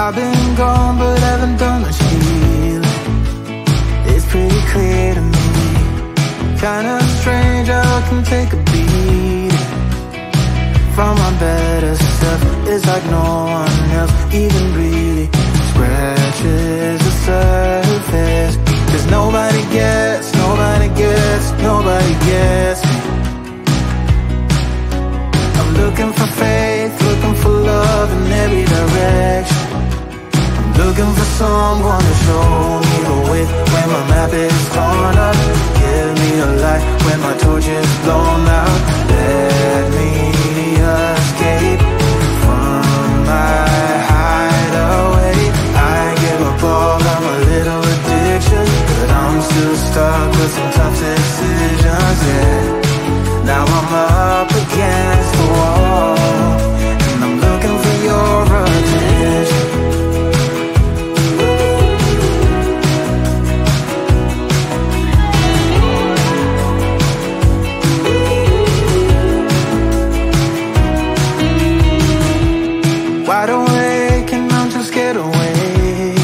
I've been gone but haven't done much healing. It's pretty clear to me. Kinda strange how I can take a beating from my better self. It's like no one else even really scratches the surface. Cause nobody gets, nobody gets, nobody gets me. I'm looking for faith, looking for love in every direction. I'm looking for someone to show me the way when my map is torn up. Give me a light when my torch is blown out. Let me escape from my hideaway. I give up all of my little addictions, but I'm still stuck with some tough decisions, yeah. Now I'm up against the wall, and I'm looking for your attention. Wide awake and I'm just scared away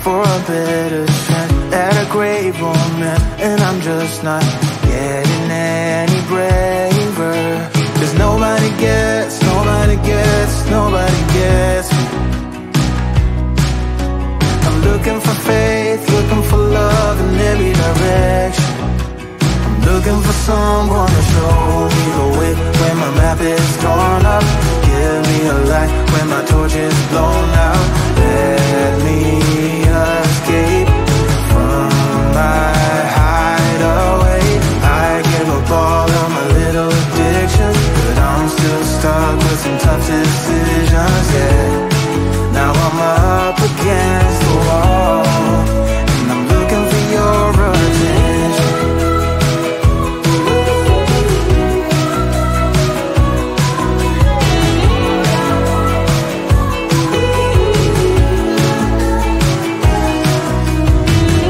for a better chance at a great romance, and I'm just not getting any braver. Cause nobody gets, nobody gets, nobody gets me. I'm looking for faith, looking for love in every direction. I'm looking for someone to show me the way when my map is torn up. Give me a light when my torch is blown out. Let me escape from my hideaway. I give up all of my little addictions, but I'm still stuck with some tough decisions, yeah. Now I'm up against the wall, and I'm looking for your attention.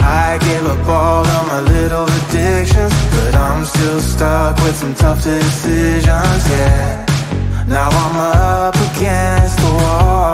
I give up all of my little addictions, but I'm still stuck with some tough decisions, yeah. Now I'm up against the wall.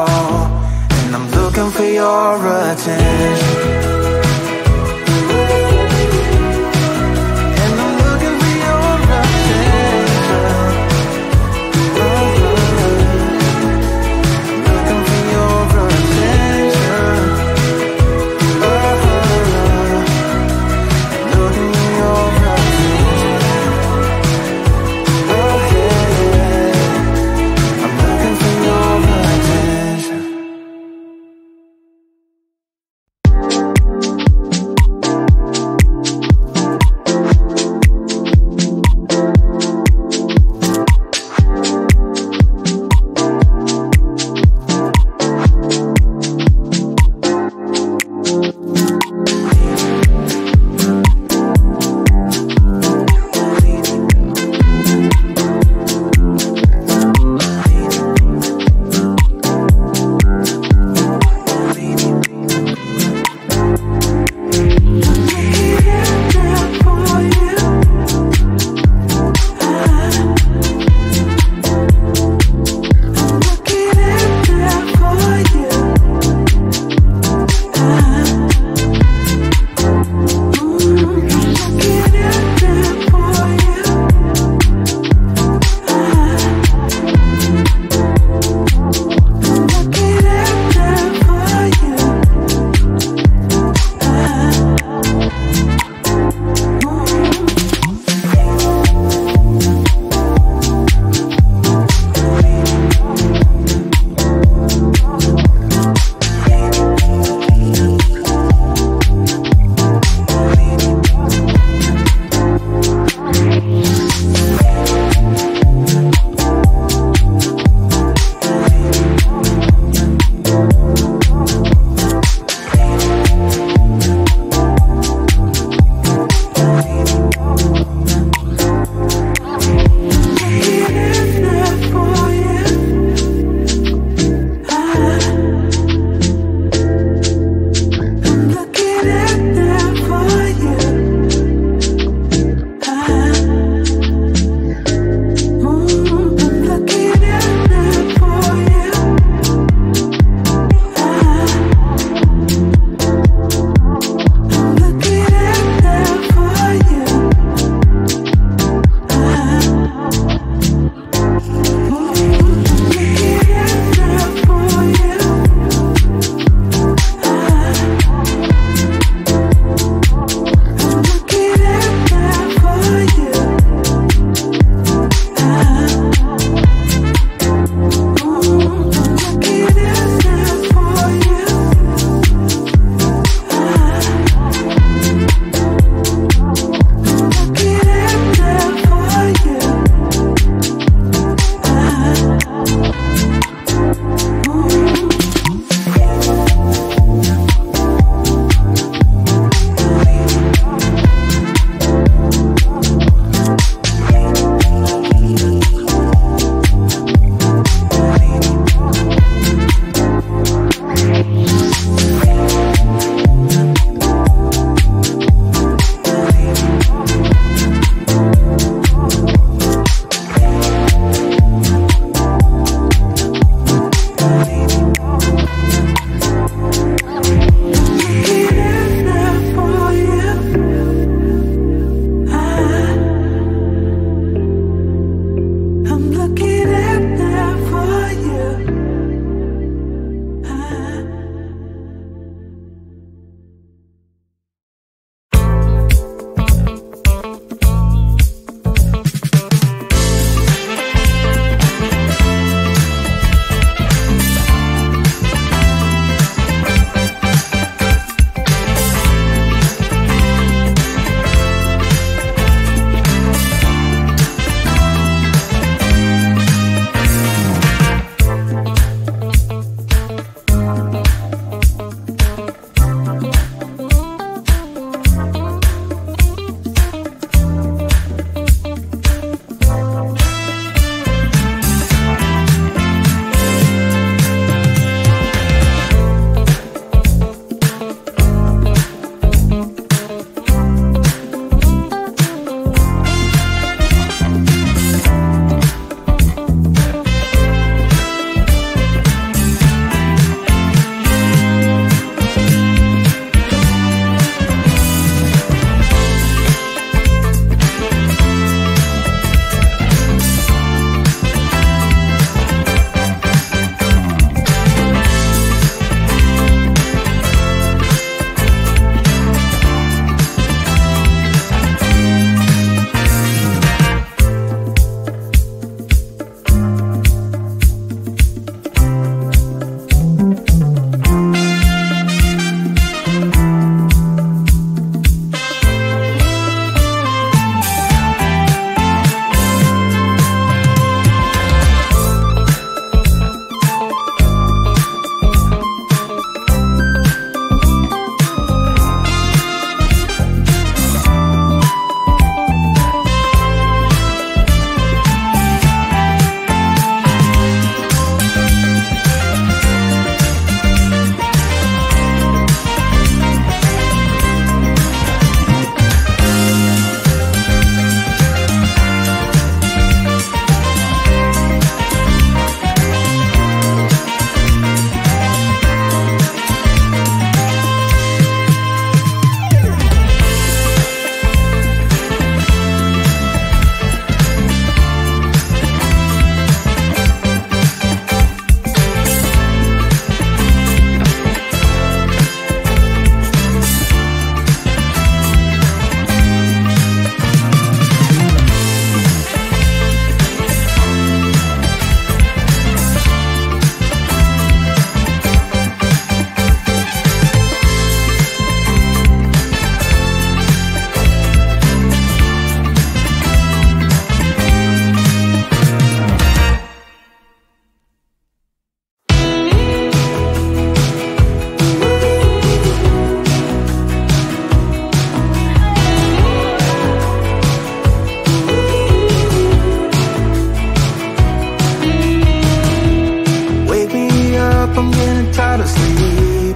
I'm getting tired of sleeping.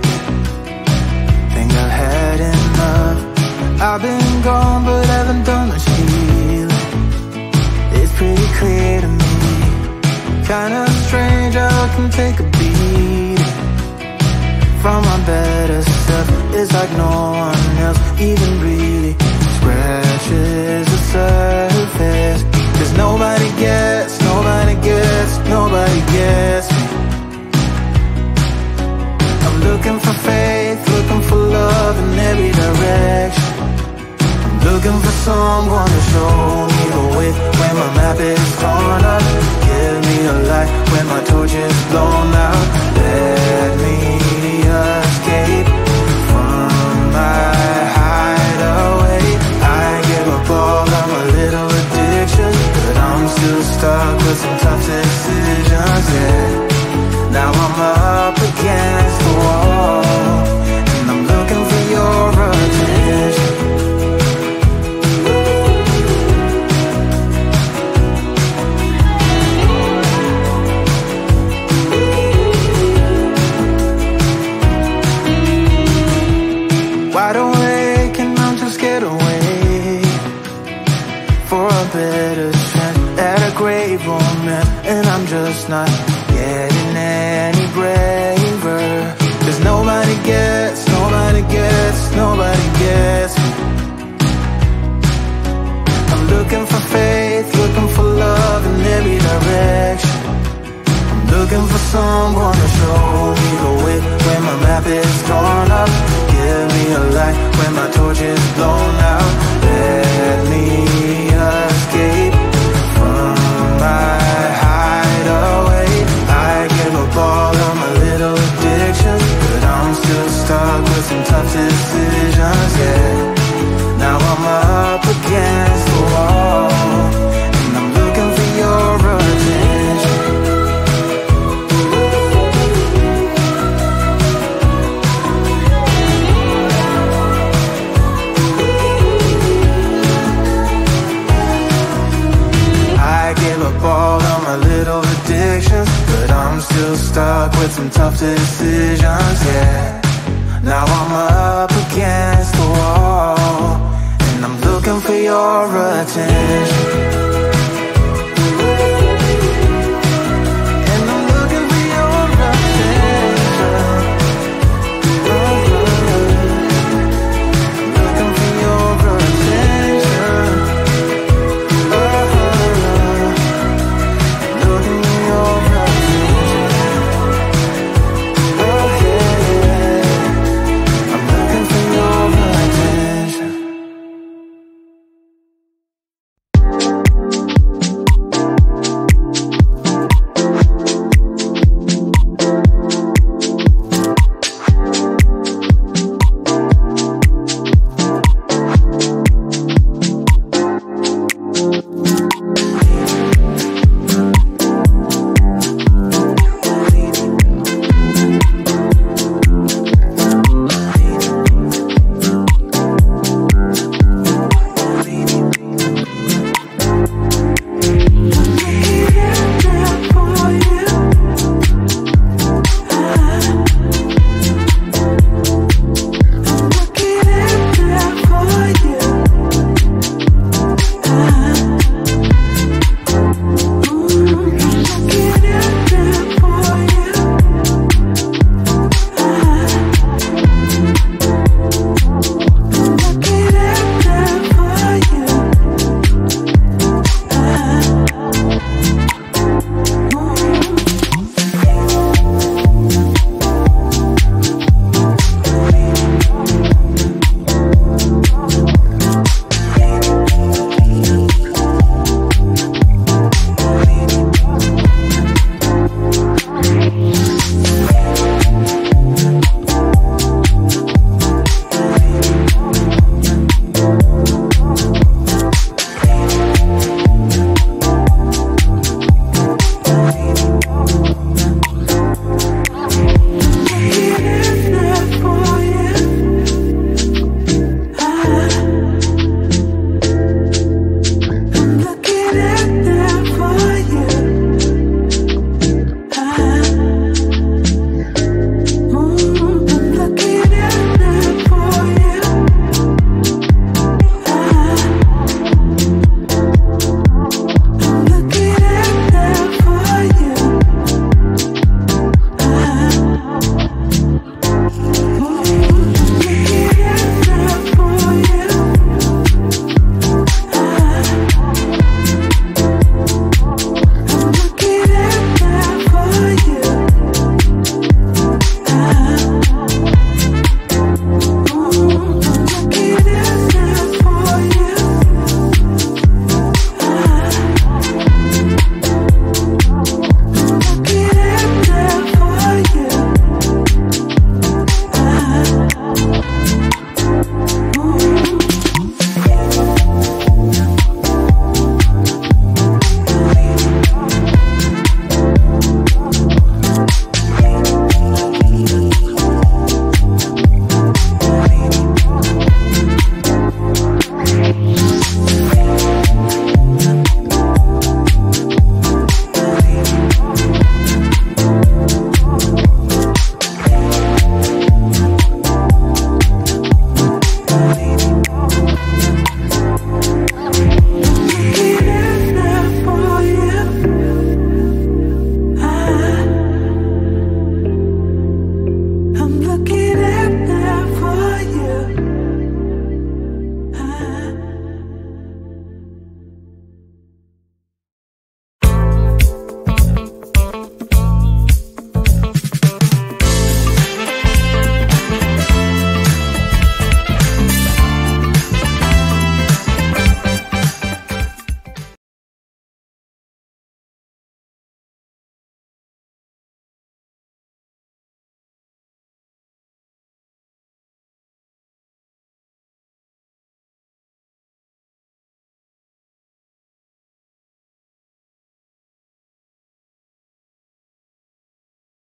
Think I've had enough. I've been gone but haven't done much healing. It's pretty clear to me, kinda strange how I can take a beating from my better self. It's like no one else even really scratches the surface. Cause nobody gets, nobody gets, nobody gets me. I'm looking for faith, looking for love in every direction. I'm looking for someone to show me the way when my map is torn up. Give me a light when my torch is blown out. Let me escape from my hideaway. I give up all of my little addictions, but I'm still stuck with some tough decisions, yeah. Now I'm up against the wall, and I'm looking for your attention. Wide awake and I'm too scared away for a better chance at a great romance, and I'm just not getting any braver. Cause nobody gets, nobody gets, nobody gets me. I'm looking for faith, looking for love in every direction. I'm looking for someone to show me the way when my map is torn up. Give me a light when my torch is blown out. Let me escape from my hideaway. I give up all of my little addictions, but I'm still stuck with some tough decisions, yeah. Now I'm up against the wall, and I'm looking for your attention. I give up all of my little addictions, but I'm still stuck with some tough decisions, yeah. Now I'm up against the wall, and I'm looking for your attention.